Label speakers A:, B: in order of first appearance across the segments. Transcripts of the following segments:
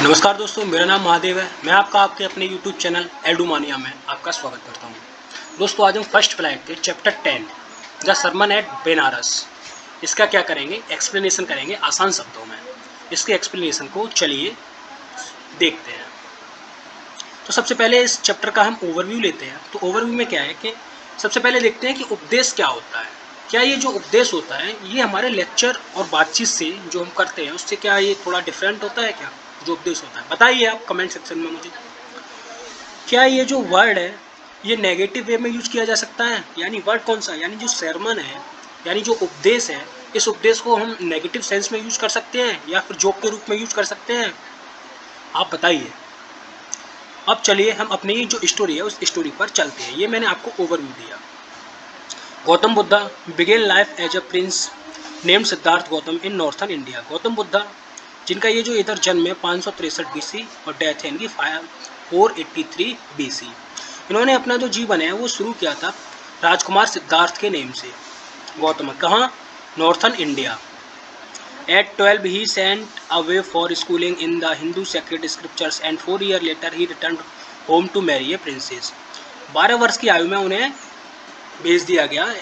A: नमस्कार दोस्तों, मेरा नाम महादेव है। मैं आपके अपने YouTube चैनल एडुमानिया में आपका स्वागत करता हूं। दोस्तों, आज हम फर्स्ट फ्लाइट के chapter 10 the sermon at Benares इसका क्या करेंगे, एक्सप्लेनेशन करेंगे आसान शब्दों में। इसके एक्सप्लेनेशन को चलिए देखते हैं। तो सबसे पहले इस चैप्टर का हम ओवरव्यू लेते हैं। तो ओवरव्यू में क्या है कि सबसे पहले देखते हैं कि उपदेश क्या होता है। क्या ये जो उपदेश होता है ये हमारे लेक्चर और बातचीत से जो हम करते हैं उससे क्या ये थोड़ा डिफरेंट होता है? क्या जो उपदेश होता है बताइए आप कमेंट सेक्शन में मुझे। क्या ये जो वर्ड है ये नेगेटिव वे में यूज किया जा सकता है? यानी वर्ड कौन सा, यानी जो sermon है यानी जो उपदेश है, इस उपदेश को हम नेगेटिव सेंस में यूज कर सकते हैं या फिर जोक के रूप में यूज कर सकते हैं? आप बताइए। अब चलिए हम अपनी जो स्टोरी है उस स्टोरी पर चलते हैं। ये मैंने आपको ओवरव्यू दिया। Gautam Buddha began life as a prince named Siddhartha Gautam in northern India. Gautam Buddha जिनका ये जो इधर जन्म है 563 BC और डेथ है इनकी 483 BC। इन्होंने अपना जो जीवन है वो शुरू किया था राजकुमार सिद्धार्थ के नेम से। गौतम कहाँ? Northern India. At 12 he sent away for schooling in the Hindu sacred scriptures and 4 years later he returned home to marry a princess। 12 वर्ष की आयु में उन्हें भेज दिया गया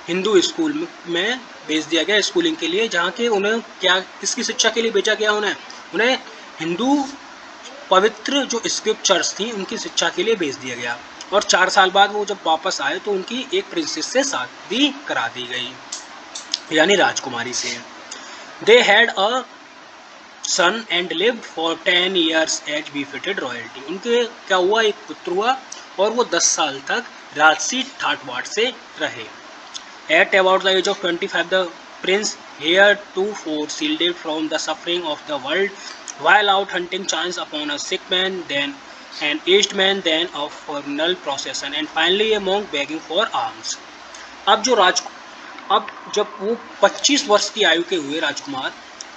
A: हिंदू स्कूल में भेज दिया गया स्कूलिंग के लिए, जहाँ के उन्हें क्या किसकी शिक्षा के लिए भेजा गया? उन्हें हिंदू पवित्र जो स्क्रिप्चर्स थी उनकी शिक्षा के लिए भेज दिया गया। और 4 साल बाद वो जब वापस आए तो उनकी एक प्रिंसेस से शादी करा दी गई, यानी राजकुमारी से। They had a son and lived for 10 years as befitted royalty. उनके क्या हुआ? एक पुत्र हुआ और वो 10 साल तक राजसी ठाट बाट से रहे। At about the age of 25, the prince heretofore shielded from the suffering of the world, while out hunting chanced upon a sick man, then an aged man, then a funeral procession, and finally a monk begging for alms। अब जब वो 25 वर्ष की आयु के हुए राजकुमार,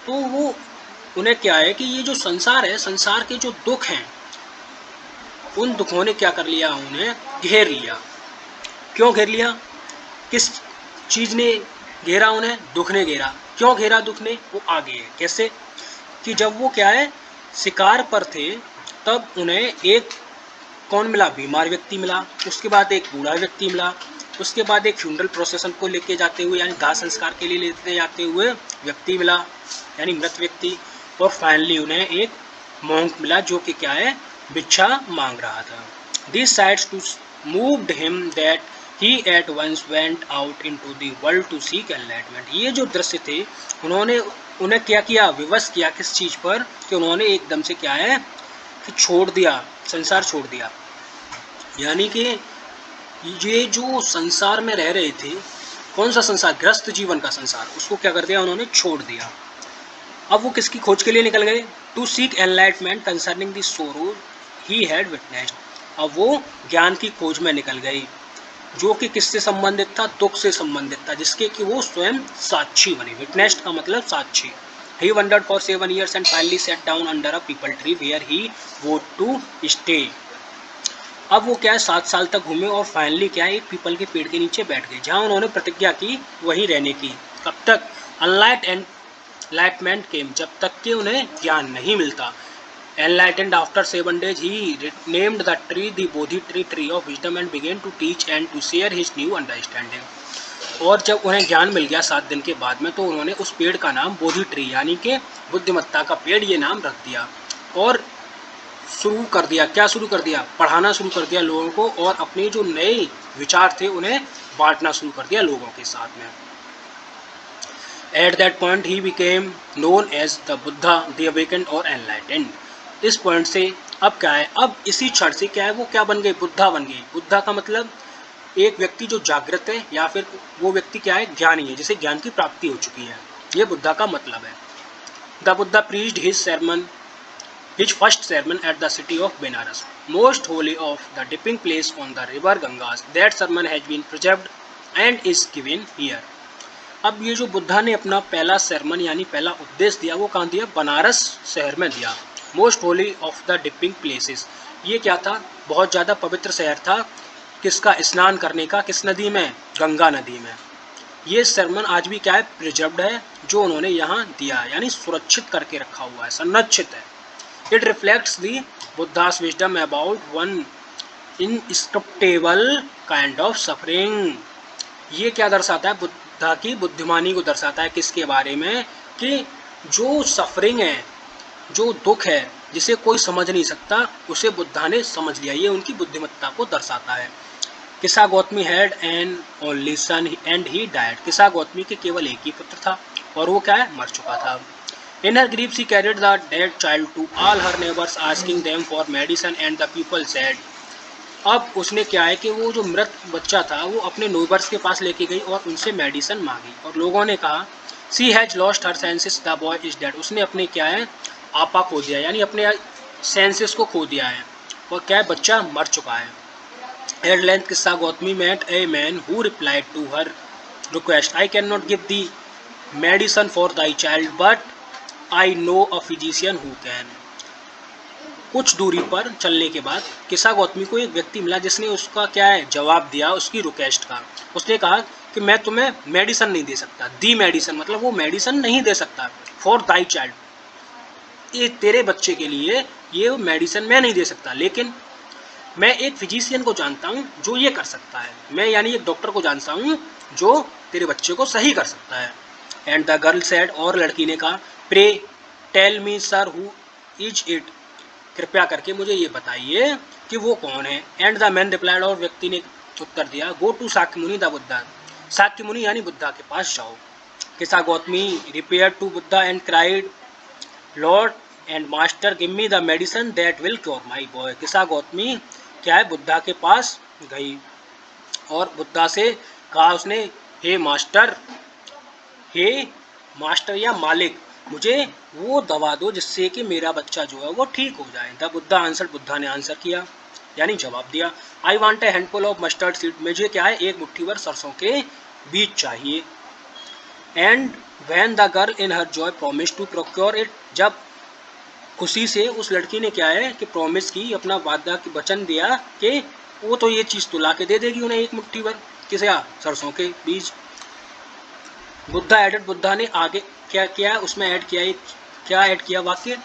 A: तो वो उन्हें क्या है कि ये जो संसार है, संसार के जो दुख हैं, उन दुखों ने क्या कर लिया? उन्हें घेर लिया। क्यों घेर लिया? किस चीज़ ने घेरा उन्हें? दुख ने घेरा। क्यों घेरा दुख ने? वो आगे है। कैसे? कि जब वो क्या है शिकार पर थे तब उन्हें एक कौन मिला? बीमार व्यक्ति मिला। उसके बाद एक बूढ़ा व्यक्ति मिला। उसके बाद एक फ्यूनरल प्रोसेसन को लेके जाते हुए यानी दाह संस्कार के लिए लेते जाते हुए व्यक्ति मिला, यानी मृत व्यक्ति। और फाइनली उन्हें एक मॉन्क मिला जो कि क्या है? भिक्षा मांग रहा था। This sights too moved him that he at once went out into the world to seek enlightenment। ये जो दृश्य थे उन्हें क्या किया? विवश किया किस चीज़ पर? कि उन्होंने एकदम से क्या है कि छोड़ दिया, संसार छोड़ दिया। यानी कि ये जो संसार में रह रहे थे, कौन सा संसार? ग्रस्त जीवन का संसार, उसको क्या कर दिया? उन्होंने छोड़ दिया। अब वो किसकी खोज के लिए निकल गए? To seek enlightenment concerning the sorrow he had witnessed. अब वो ज्ञान की खोज में निकल गई जो कि किससे संबंधित था? दुख से संबंधित था, जिसके कि वो स्वयं साक्षी बने। विटनेस्ड का मतलब साक्षी। He wandered for 7 years and finally sat down under a peepal tree where he vowed to stay। अब वो क्या है 7 साल तक घूमे और फाइनली क्या है एक पीपल के पेड़ के नीचे बैठ गए, जहाँ उन्होंने प्रतिज्ञा की वहीं रहने की। कब तक? एनलाइटमेंट केम, जब तक कि उन्हें ज्ञान नहीं मिलता। Enlightened after 7 days, he named the tree the Bodhi tree, tree of wisdom, and began to teach and to share his new understanding। और जब उन्हें ज्ञान मिल गया 7 दिन के बाद में, तो उन्होंने उस पेड़ का नाम बोधि ट्री यानी कि बुद्धिमत्ता का पेड़ ये नाम रख दिया और शुरू कर दिया। क्या शुरू कर दिया? पढ़ाना शुरू कर दिया लोगों को, और अपने जो नए विचार थे उन्हें बांटना शुरू कर दिया लोगों के साथ में। At that point he became known as the Buddha, the awakened or enlightened। इस पॉइंट से अब क्या है? अब इसी क्षण से क्या है वो क्या बन गए? बुद्धा बन गए। बुद्धा का मतलब एक व्यक्ति जो जागृत है या फिर वो व्यक्ति क्या है? ज्ञानी है, जिसे ज्ञान की प्राप्ति हो चुकी है। ये बुद्धा का मतलब है। The Buddha preached his first sermon at the city of Benares, most holy of the dipping place on the river Gangas। That sermon has been preserved and is given here। अब ये जो बुद्धा ने अपना पहला sermon यानी पहला उपदेश दिया वो कहाँ दिया? बनारस शहर में दिया। Most Holi of the dipping places, ये क्या था? बहुत ज़्यादा पवित्र शहर था। किसका? स्नान करने का। किस नदी में? गंगा नदी में। ये सरमन आज भी क्या है? प्रिजर्व्ड है, जो उन्होंने यहाँ दिया, यानी सुरक्षित करके रखा हुआ है, संरक्षित है। It reflects the Buddha's wisdom about one inscrutable kind of suffering. ये क्या दर्शाता है? बुद्धा की बुद्धिमानी को दर्शाता है। किसके बारे में? कि जो सफरिंग है, जो दुख है, जिसे कोई समझ नहीं सकता, उसे बुद्धा ने समझ लिया। ये उनकी बुद्धिमत्ता को दर्शाता है। किसा Gautami had an only son and he died. किसा गौतमी के केवल एक ही पुत्र था और वो क्या है? मर चुका था। In her grief she carried the dead child to all her neighbours asking them for medicine and the people said. अब उसने क्या है कि वो जो मृत बच्चा था वो अपने नेबर्स के पास लेके गई और उनसे मेडिसिन मांगी और लोगों ने कहा she has lost her senses the boy is dead. उसने अपने क्या है? आपा खो दिया, यानी अपने सेंसेस को खो दिया है और क्या है? बच्चा मर चुका है। At length Kisa Gotami met a man who replied to her request I can not give the medicine for thy child but I know a physician who can. कुछ दूरी पर चलने के बाद किसा गौतमी को एक व्यक्ति मिला जिसने उसका क्या है? जवाब दिया उसकी रिक्वेस्ट का। उसने कहा कि मैं तुम्हें मेडिसन नहीं दे सकता। दी मेडिसन मतलब वो मेडिसन नहीं दे सकता। फॉर दाई चाइल्ड, ये तेरे बच्चे के लिए ये मेडिसन मैं नहीं दे सकता, लेकिन मैं एक फिजिशियन को जानता हूँ जो ये कर सकता है। मैं यानी एक डॉक्टर को जानता हूँ जो तेरे बच्चे को सही कर सकता है। एंड द गर्ल सेड, और लड़की ने कहा pray tell me sir who is it. कृपया करके मुझे ये बताइए कि वो कौन है। एंड द मैन रिप्लाइड, और व्यक्ति ने उत्तर दिया गो टू शाक्य मुनि द बुद्धा। शाक्य मुनि यानी बुद्धा के पास जाओ। Kisa Gotami repair to Buddha and cried lord and master give me the medicine that will cure my boy. Kisa Gotami क्या है? बुद्धा के पास गई और बुद्धा से कहा उसने हे मास्टर या मालिक, मुझे वो दवा दो जिससे कि मेरा बच्चा जो है वो ठीक हो जाए। द बुद्धा आंसर, बुद्धा ने आंसर किया यानी जवाब दिया I want a handful of mustard seed. मुझे क्या है? एक मुट्ठी भर सरसों के बीज चाहिए। And when the girl in her joy promise to procure it. जब खुशी से उस लड़की ने क्या है कि प्रॉमिस की, अपना वादा की वचन दिया कि वो तो ये चीज़ तो ला के दे देगी उन्हें एक मुट्ठी भर, किसे? सरसों के बीज। बुद्धा एडेड, बुद्धा ने आगे क्या किया? उसमें ऐड किया, क्या ऐड किया वाक्य?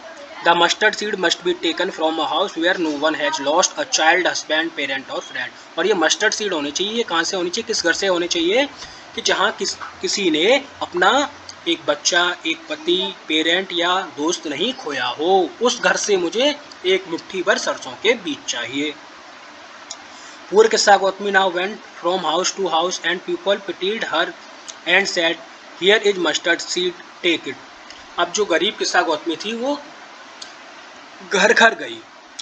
A: The mustard seed must be taken from a house where no one has lost a child, husband, parent और फ्रेंड। और ये मस्टर्ड सीड होने चाहिए, कहाँ से होनी चाहिए? किस घर से होने चाहिए? कि जहाँ किसी ने अपना एक बच्चा, एक पति, पेरेंट या दोस्त नहीं खोया हो, उस घर से मुझे एक मुट्ठी भर सरसों के बीज चाहिए। Poor Kisa Gotami now went from house to house and people pitied her and said here is mustard seed take it. अब जो गरीब किस्सा गौतमी थी वो घर घर गई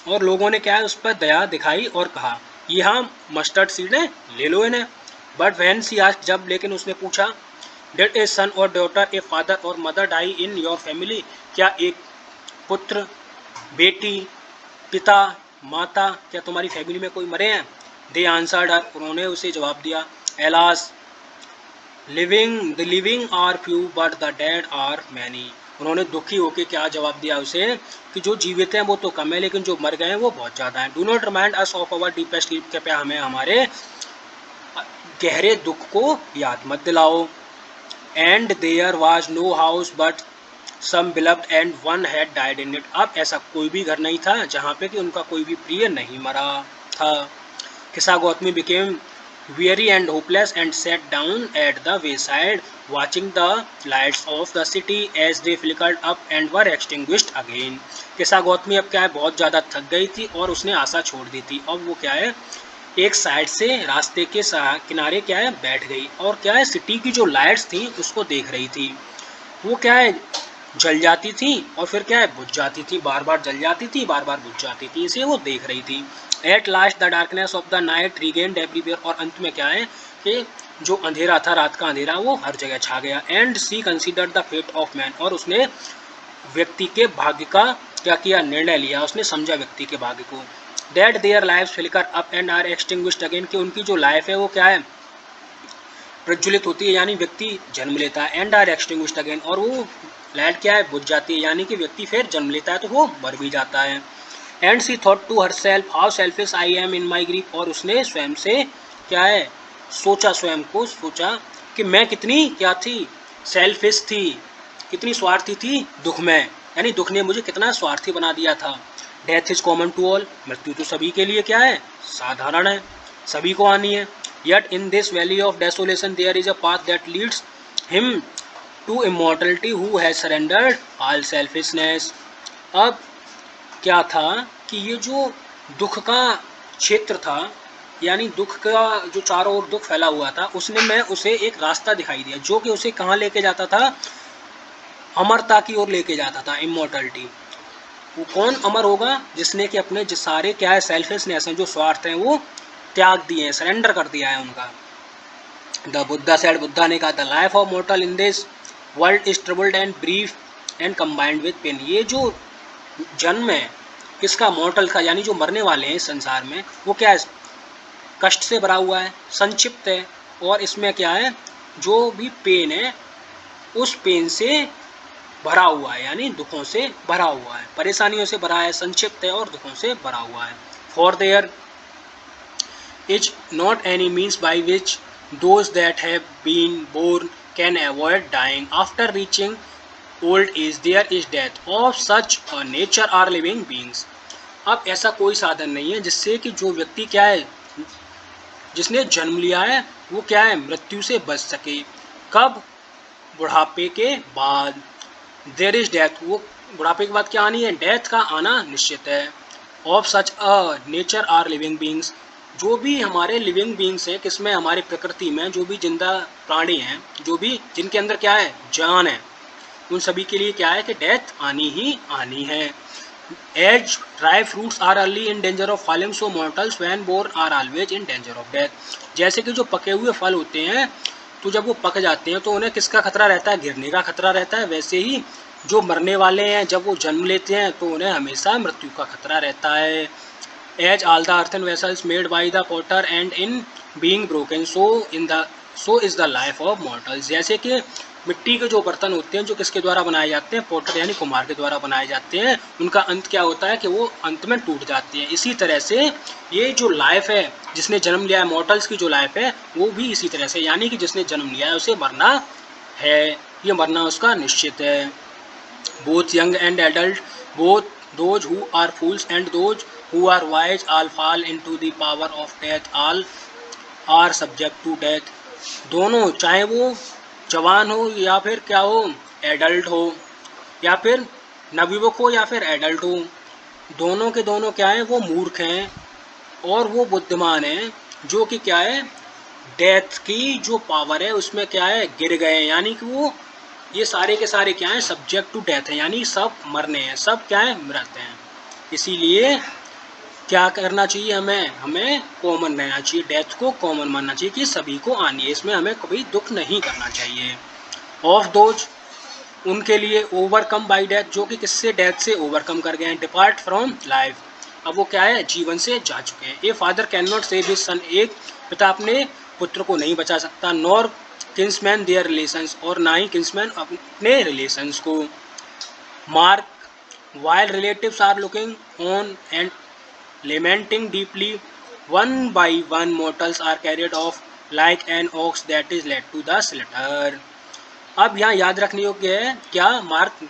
A: और लोगों ने क्या है? उस पर दया दिखाई और कहा यहाँ मस्टर्ड सीड है, ले लो इन्हें। बट वैन सी आस्क्ड, जब लेकिन उसने पूछा डेड ए सन और डॉटर, ए फादर और mother die in your family. क्या एक पुत्र, बेटी, पिता, माता, क्या तुम्हारी फैमिली में कोई मरे हैं? दे आंसर्ड हर, उन्होंने उसे जवाब दिया alas the living are few but the dead are many. उन्होंने दुखी होकर क्या जवाब दिया उसे कि जो जीवित हैं वो तो कम है लेकिन जो मर गए हैं वो बहुत ज़्यादा हैं। Do not remind us of our deepest sleep, कृपया हमें हमारे गहरे दुख को याद मत दिलाओ। And there was no house but some beloved and one had died in it. अब ऐसा कोई भी घर नहीं था जहाँ पे कि उनका कोई भी प्रिय नहीं मरा था। किसा Gautami became weary and hopeless and sat down at the wayside watching the lights of the city as they flickered up and were extinguished again। किसा गौतमी अब क्या है? बहुत ज़्यादा थक गई थी और उसने आशा छोड़ दी थी। अब वो क्या है? एक साइड से रास्ते के किनारे क्या है? बैठ गई और क्या है? सिटी की जो लाइट्स थी उसको देख रही थी। वो क्या है? जल जाती थी और फिर क्या है? बुझ जाती थी, बार बार जल जाती थी, बार बार बुझ जाती थी, इसे वो देख रही थी। At last the darkness of the night regained everywhere, और अंत में क्या है कि जो अंधेरा था, रात का अंधेरा, वो हर जगह छा गया। And she considered the fate of man, और उसने व्यक्ति के भाग्य का क्या किया? निर्णय लिया, उसने समझा व्यक्ति के भाग्य को। That their life flicker up and are extinguished again, कि उनकी जो लाइफ है वो क्या है? प्रज्वलित होती है, यानी व्यक्ति जन्म लेता है। एंड आर एक्सटिंग्विश्ड अगेन, और वो लाइट क्या है? बुझ जाती है, यानी कि व्यक्ति फिर जन्म लेता है तो वो मर भी जाता है। And she thought to herself how selfish I am in my grief, और उसने स्वयं से क्या है? सोचा, स्वयं को सोचा कि मैं कितनी क्या थी? सेल्फिश थी, कितनी स्वार्थी थी दुख में। यानी दुख ने मुझे कितना स्वार्थी बना दिया था। Death is common to all, मृत्यु तो सभी के लिए क्या है, साधारण है, सभी को आनी है। Yet in this valley of desolation there is a path that leads him to immortality who has surrendered all selfishness. अब क्या था कि ये जो दुख का क्षेत्र था, यानी दुख का जो चारों ओर दुख फैला हुआ था, उसने मैं उसे एक रास्ता दिखाई दिया जो कि उसे कहाँ लेके जाता था, अमरता की ओर लेके जाता था, इमॉर्टलिटी। वो कौन अमर होगा, जिसने कि अपने सारे क्या है सेल्फिशनेस हैं, जो स्वार्थ हैं, वो त्याग दिए हैं, सरेंडर कर दिया है उनका। द बुद्धा सेड, बुद्धा ने कहा, the life of mortal in this world is troubled and brief and combined with pain. ये जो जन्म है किसका, मॉर्टल का, यानी जो मरने वाले हैं इस संसार में, वो क्या है, कष्ट से भरा हुआ है, संक्षिप्त है, और इसमें क्या है, जो भी पेन है उस पेन से भरा हुआ है, यानी दुखों से भरा हुआ है, परेशानियों से भरा है, संक्षिप्त है और दुखों से भरा हुआ है। For there is not any means by which those that have been born can avoid dying after reaching old age, there is death of such a nature are living beings. अब ऐसा कोई साधन नहीं है जिससे कि जो व्यक्ति क्या है, जिसने जन्म लिया है, वो क्या है, मृत्यु से बच सके। कब, बुढ़ापे के बाद। देयर इज डेथ, वो बुढ़ापे के बाद क्या आनी है, डेथ का आना निश्चित है। Of such a nature are living beings, जो भी हमारे लिविंग बींग्स हैं, किसमें, हमारी प्रकृति में जो भी जिंदा प्राणी हैं, जो भी जिनके अंदर क्या है, जान है, उन सभी के लिए क्या है कि डेथ आनी ही आनी है। As dry fruits are early in danger of falling, so mortals when born are always in danger of death. जैसे कि जो पके हुए फल होते हैं, तो जब वो पक जाते हैं तो उन्हें किसका खतरा रहता है, गिरने का खतरा रहता है। वैसे ही जो मरने वाले हैं, जब वो जन्म लेते हैं तो उन्हें हमेशा मृत्यु का खतरा रहता है। As all the earthen vessels made by the potter and in being broken, so is the life of mortals. जैसे कि मिट्टी के जो बर्तन होते हैं, जो किसके द्वारा बनाए जाते हैं, पॉटर यानी कुम्हार के द्वारा बनाए जाते हैं, उनका अंत क्या होता है कि वो अंत में टूट जाते हैं। इसी तरह से ये जो लाइफ है, जिसने जन्म लिया है, मॉर्टल्स की जो लाइफ है, वो भी इसी तरह से, यानी कि जिसने जन्म लिया है उसे मरना है, ये मरना उसका निश्चित है। Both young and adult, both those who are fools and those who are wise, all fall into the power of death, all are subject to death। दोनों, चाहे वो जवान हो या फिर क्या हो, एडल्ट हो, या फिर नवयुवक हो या फिर एडल्ट हो, दोनों के दोनों क्या है, वो मूर्ख हैं और वो बुद्धिमान हैं, जो कि क्या है, डेथ की जो पावर है उसमें क्या है, गिर गए हैं। यानी कि वो ये सारे के सारे क्या हैं, सब्जेक्ट टू डेथ है, यानी सब मरने हैं, सब क्या है, मृत हैं। इसीलिए क्या करना चाहिए, हमें कॉमन रहना चाहिए, डेथ को कॉमन मानना चाहिए कि सभी को आनी है, इसमें हमें कभी दुख नहीं करना चाहिए। ऑफ दोज, उनके लिए, ओवरकम बाई डेथ, जो कि किससे, डेथ से ओवरकम कर गए हैं। डिपार्ट फ्रॉम लाइफ, अब वो क्या है, जीवन से जा चुके हैं। A father can not save his son, एक पिता अपने पुत्र को नहीं बचा सकता। नॉर किन्समैन देयर रिलेशंस, और ना ही किन्समैन अपने रिलेशंस को। Mark, while relatives are looking on and lamenting deeply, one by one mortals are carried off like an ox that is led to the slaughter। अब यहाँ याद रखने योग्य है क्या, मार्क,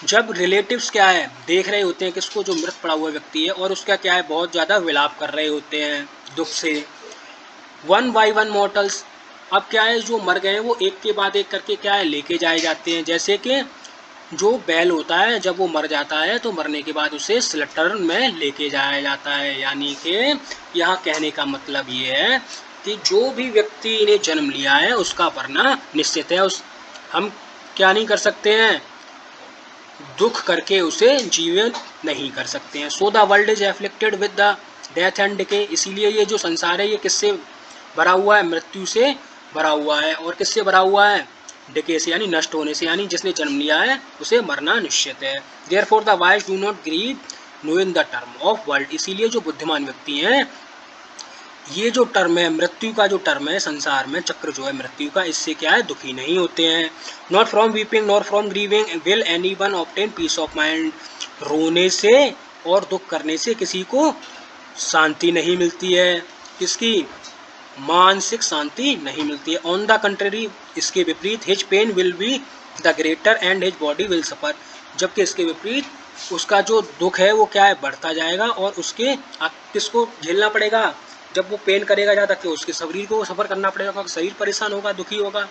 A: जब रिलेटिव्स क्या है, देख रहे होते हैं किसको, जो मृत पड़ा हुआ व्यक्ति है, और उसका क्या है, बहुत ज़्यादा विलाप कर रहे होते हैं दुख से। वन बाई वन मॉर्टल्स, अब क्या है, जो मर गए हैं वो एक के बाद एक करके क्या है, लेके जाए जाते हैं। जैसे कि जो बैल होता है, जब वो मर जाता है तो मरने के बाद उसे स्लटर में लेके जाया जाता है। यानी कि यहाँ कहने का मतलब ये है कि जो भी व्यक्ति ने जन्म लिया है उसका मरना निश्चित है। हम क्या नहीं कर सकते हैं, दुख करके उसे जीवन नहीं कर सकते हैं। So the world is afflicted with the death and decay, इसीलिए ये जो संसार है ये किससे भरा हुआ है, मृत्यु से भरा हुआ है। और किससे भरा हुआ है, डिके से, यानी नष्ट होने से, यानी जिसने जन्म लिया है उसे मरना निश्चित है। Therefore the wise do not grieve knowing the term of world, इसीलिए जो बुद्धिमान व्यक्ति हैं, ये जो टर्म है, मृत्यु का जो टर्म है, संसार में चक्र जो है मृत्यु का, इससे क्या है, दुखी नहीं होते हैं। Not from weeping not from grieving will any one obtain peace of mind, रोने से और दुख करने से किसी को शांति नहीं मिलती है, किसकी, मानसिक शांति नहीं मिलती है। ऑन द कंट्री, इसके विपरीत, his pain will be the greater and his body will suffer, जबकि इसके विपरीत उसका जो दुख है वो क्या है, बढ़ता जाएगा और उसके आप किसको झेलना पड़ेगा, जब वो पेन करेगा ज़्यादा कि उसके शरीर को सफ़र करना पड़ेगा, क्योंकि शरीर परेशान होगा, दुखी होगा।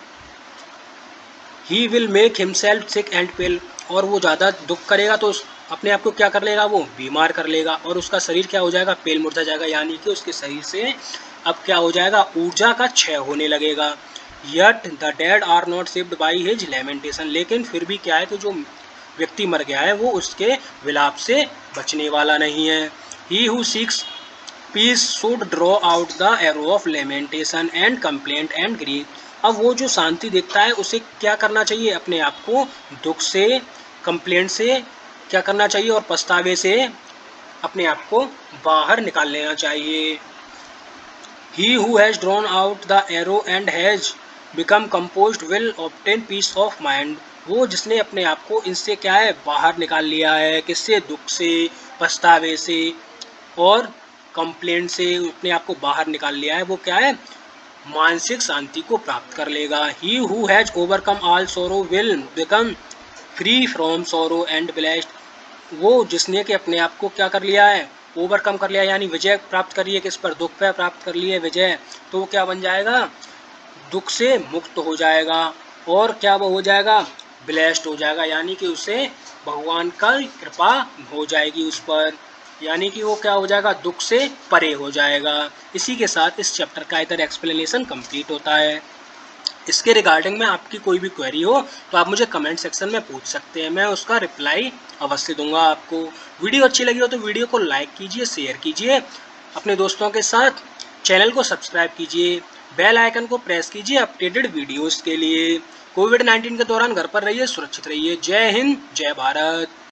A: He will make himself sick and pale, और वो ज़्यादा दुख करेगा तो अपने आप को क्या कर लेगा, वो बीमार कर लेगा और उसका शरीर क्या हो जाएगा, पेल मुड़ता जाएगा, यानी कि उसके शरीर से अब क्या हो जाएगा, ऊर्जा का क्षय होने लगेगा। Yet the dead are not saved by his lamentation, लेकिन फिर भी क्या है कि जो व्यक्ति मर गया है वो उसके विलाप से बचने वाला नहीं है। He who seeks peace should draw out the arrow of lamentation and complaint and grief. अब वो जो शांति देखता है उसे क्या करना चाहिए, अपने आप को दुख से, कंप्लेंट से क्या करना चाहिए और पछतावे से अपने आप को बाहर निकाल लेना चाहिए। He who has drawn out the arrow and has become composed will obtain peace of mind। वो जिसने अपने आप को इनसे क्या है, बाहर निकाल लिया है, किससे, दुख से, पछतावे से और कंप्लेंट से अपने आप को बाहर निकाल लिया है, वो क्या है, मानसिक शांति को प्राप्त कर लेगा। He who has overcome all sorrow will become free from sorrow and blessed। वो जिसने कि अपने आप को क्या कर लिया है, ओवरकम कर लिया, यानी विजय प्राप्त कर लिया, किस पर, दुख पर प्राप्त कर लिए विजय, तो वो क्या बन जाएगा, दुख से मुक्त हो जाएगा और क्या वो हो जाएगा, ब्लेस्ड हो जाएगा, यानी कि उसे भगवान का कृपा हो जाएगी उस पर, यानी कि वो क्या हो जाएगा, दुख से परे हो जाएगा। इसी के साथ इस चैप्टर का इधर एक्सप्लेनेशन कंप्लीट होता है। इसके रिगार्डिंग में आपकी कोई भी क्वेरी हो तो आप मुझे कमेंट सेक्शन में पूछ सकते हैं, मैं उसका रिप्लाई अवश्य दूंगा आपको। वीडियो अच्छी लगी हो तो वीडियो को लाइक कीजिए, शेयर कीजिए अपने दोस्तों के साथ, चैनल को सब्सक्राइब कीजिए, बेल आइकन को प्रेस कीजिए अपडेटेड वीडियोस के लिए। कोविड-19 के दौरान घर पर रहिए, सुरक्षित रहिए। जय हिंद, जय भारत।